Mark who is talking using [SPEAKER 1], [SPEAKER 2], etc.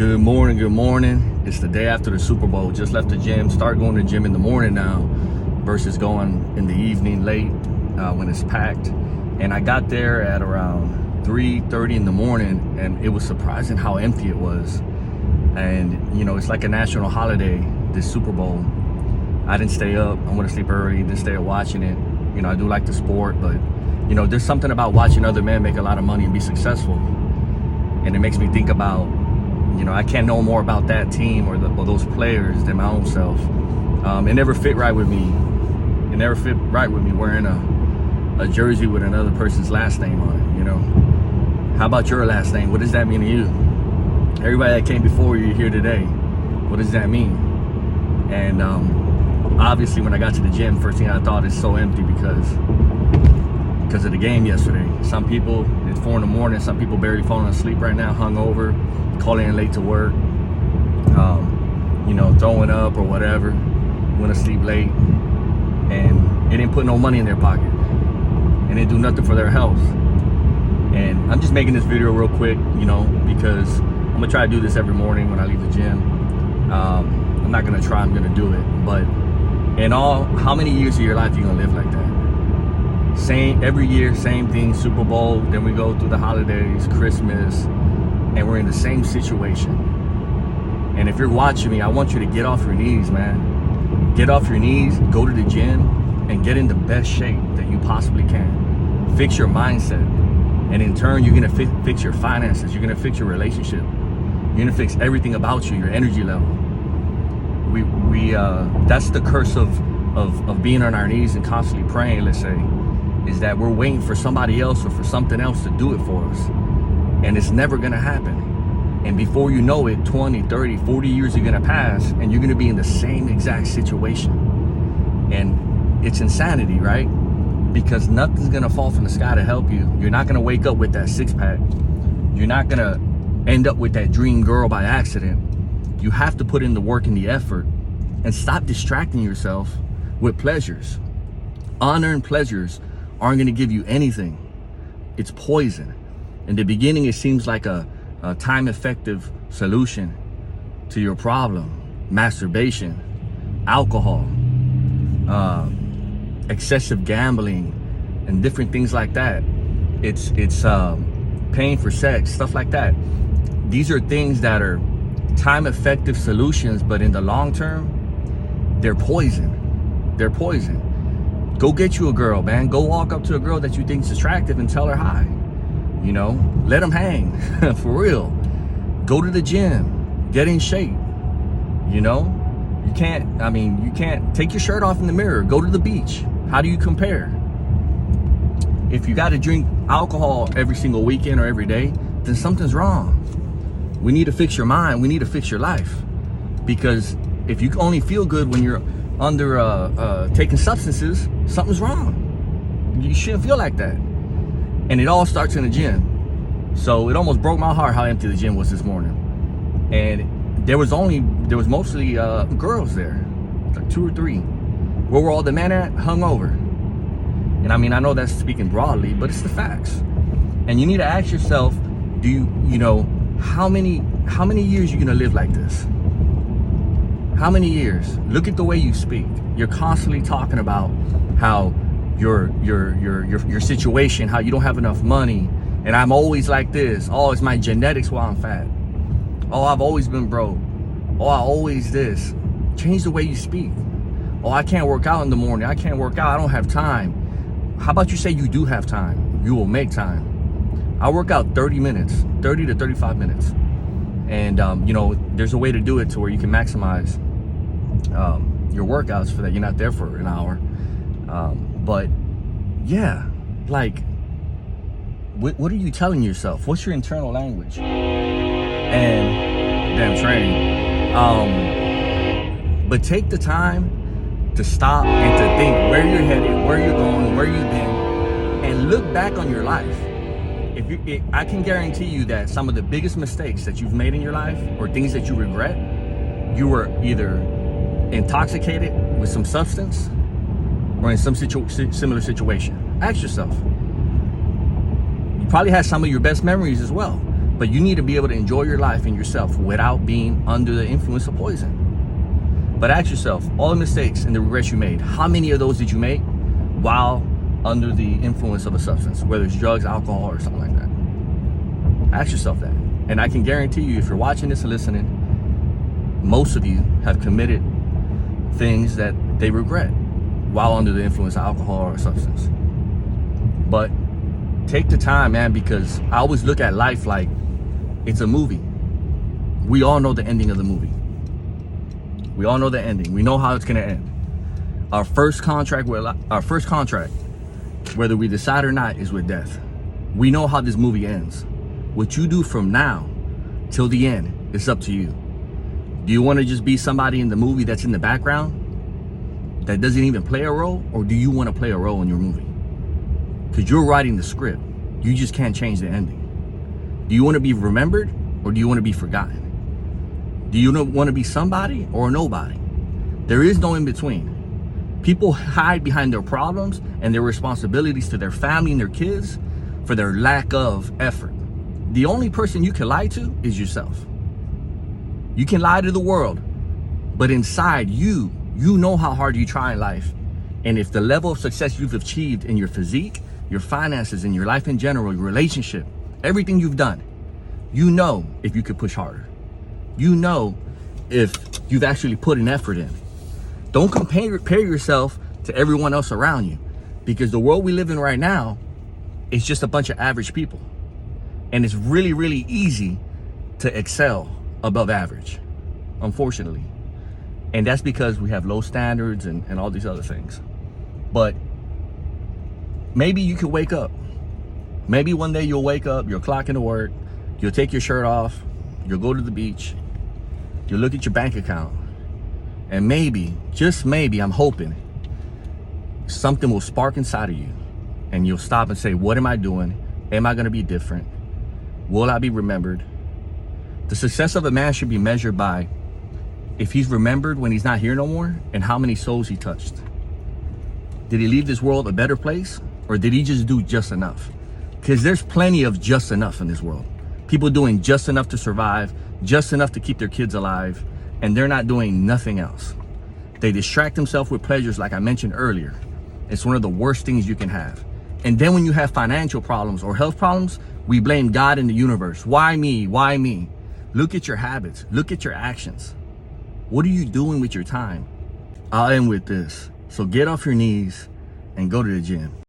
[SPEAKER 1] Good morning, good morning. It's the day after the Super Bowl. Just left the gym, start going to the gym in the morning now versus going in the evening late when it's packed. And I got there at around 3:30 in the morning, and it was surprising how empty it was. And you know, it's like a national holiday, this Super Bowl. I didn't stay up. I went to sleep early, didn't stay up watching it. You know, I do like the sport, but you know, there's something about watching other men make a lot of money and be successful. And it makes me think about, you know, I can't know more about that team or those players than my own self. It never fit right with me. It never fit right with me wearing a jersey with another person's last name on it, you know. How about your last name? What does that mean to you? Everybody that came before you here today, what does that mean? And obviously when I got to the gym, first thing I thought is so empty because of the game yesterday. Some people, it's 4 in the morning, some people barely falling asleep right now, hungover, calling in late to work, you know, throwing up or whatever, went to sleep late, and it didn't put no money in their pocket, and it didn't do nothing for their health. And I'm just making this video real quick, you know, because I'm gonna try to do this every morning when I leave the gym. I'm not gonna try, I'm gonna do it. But in all, how many years of your life are you gonna live like that? Same, every year, same thing, Super Bowl, then we go through the holidays, Christmas, and we're in the same situation. And if you're watching me, I want you to get off your knees, man. Get off your knees, go to the gym, and get in the best shape that you possibly can. Fix your mindset. And in turn, you're gonna fix your finances. You're gonna fix your relationship. You're gonna fix everything about you, your energy level. That's the curse of being on our knees and constantly praying, let's say, is that we're waiting for somebody else or for something else to do it for us. And it's never gonna happen. And before you know it, 20, 30, 40 years are gonna pass and you're gonna be in the same exact situation. And it's insanity, right? Because nothing's gonna fall from the sky to help you. You're not gonna wake up with that 6-pack. You're not gonna end up with that dream girl by accident. You have to put in the work and the effort and stop distracting yourself with pleasures. Unearned pleasures aren't gonna give you anything. It's poison. In the beginning, it seems like a time-effective solution to your problem. Masturbation, alcohol, excessive gambling, and different things like that. It's paying for sex, stuff like that. These are things that are time-effective solutions, but in the long term, they're poison. They're poison. Go get you a girl, man. Go walk up to a girl that you think is attractive and tell her hi. You know, let them hang. For real. Go to the gym, get in shape. You know, you can't take your shirt off in the mirror. Go to the beach. How do you compare? If you got to drink alcohol every single weekend or every day, then something's wrong. We need to fix your mind. We need to fix your life. Because if you only feel good when you're under taking substances, something's wrong. You shouldn't feel like that. And it all starts in the gym. So it almost broke my heart how empty the gym was this morning. And there was mostly girls there, like 2 or 3. Where were all the men at? Hungover. And I mean, I know that's speaking broadly, but it's the facts. And you need to ask yourself, you know, how many years are you gonna live like this? How many years? Look at the way you speak. You're constantly talking about how your situation, how you don't have enough money, and I'm always like this. Oh, it's my genetics why I'm fat. Oh, I've always been broke. Oh, I always this. Change the way you speak. Oh, I can't work out in the morning. I can't work out. I don't have time. How about you say you do have time? You will make time. I work out 30 to 35 minutes. And, you know, there's a way to do it to where you can maximize your workouts for that. You're not there for an hour. But yeah, like, what are you telling yourself? What's your internal language? And damn train. But take the time to stop and to think where you're headed, where you're going, where you've been, and look back on your life. I can guarantee you that some of the biggest mistakes that you've made in your life or things that you regret, you were either intoxicated with some substance or in some similar situation. Ask yourself. You probably had some of your best memories as well. But you need to be able to enjoy your life and yourself without being under the influence of poison. But ask yourself, all the mistakes and the regrets you made, how many of those did you make while under the influence of a substance, whether it's drugs, alcohol, or something like that? Ask yourself that. And I can guarantee you, if you're watching this and listening, most of you have committed things that they regret while under the influence of alcohol or a substance. But take the time, man, because I always look at life like it's a movie. We all know the ending of the movie. We all know the ending. We know how it's gonna end. Our first contract, whether we decide or not, is with death. We know how this movie ends. What you do from now till the end, it's up to you. Do you want to just be somebody in the movie that's in the background that doesn't even play a role, or do you want to play a role in your movie? Because you're writing the script. You just can't change the ending. Do you want to be remembered, or do you want to be forgotten? Do you want to be somebody or nobody? There is no in between. People hide behind their problems and their responsibilities to their family and their kids for their lack of effort. The only person you can lie to is yourself. You can lie to the world, but inside you know how hard you try in life. And if the level of success you've achieved in your physique, your finances, and your life in general, your relationship, everything you've done, you know if you could push harder. You know if you've actually put an effort in. Don't compare yourself to everyone else around you, because the world we live in right now is just a bunch of average people. And it's really, really easy to excel above average, unfortunately. And that's because we have low standards and all these other things. But maybe you could wake up. Maybe one day you'll wake up, you'll clock into work, you'll take your shirt off, you'll go to the beach, you'll look at your bank account, and maybe, just maybe, I'm hoping, something will spark inside of you and you'll stop and say, what am I doing? Am I gonna be different? Will I be remembered? The success of a man should be measured by if he's remembered when he's not here no more, and how many souls he touched. Did he leave this world a better place, or did he just do just enough? Because there's plenty of just enough in this world. People doing just enough to survive, just enough to keep their kids alive, and they're not doing nothing else. They distract themselves with pleasures like I mentioned earlier. It's one of the worst things you can have. And then when you have financial problems or health problems, we blame God and the universe. Why me? Why me? Look at your habits. Look at your actions. What are you doing with your time? I'll end with this. So get off your knees and go to the gym.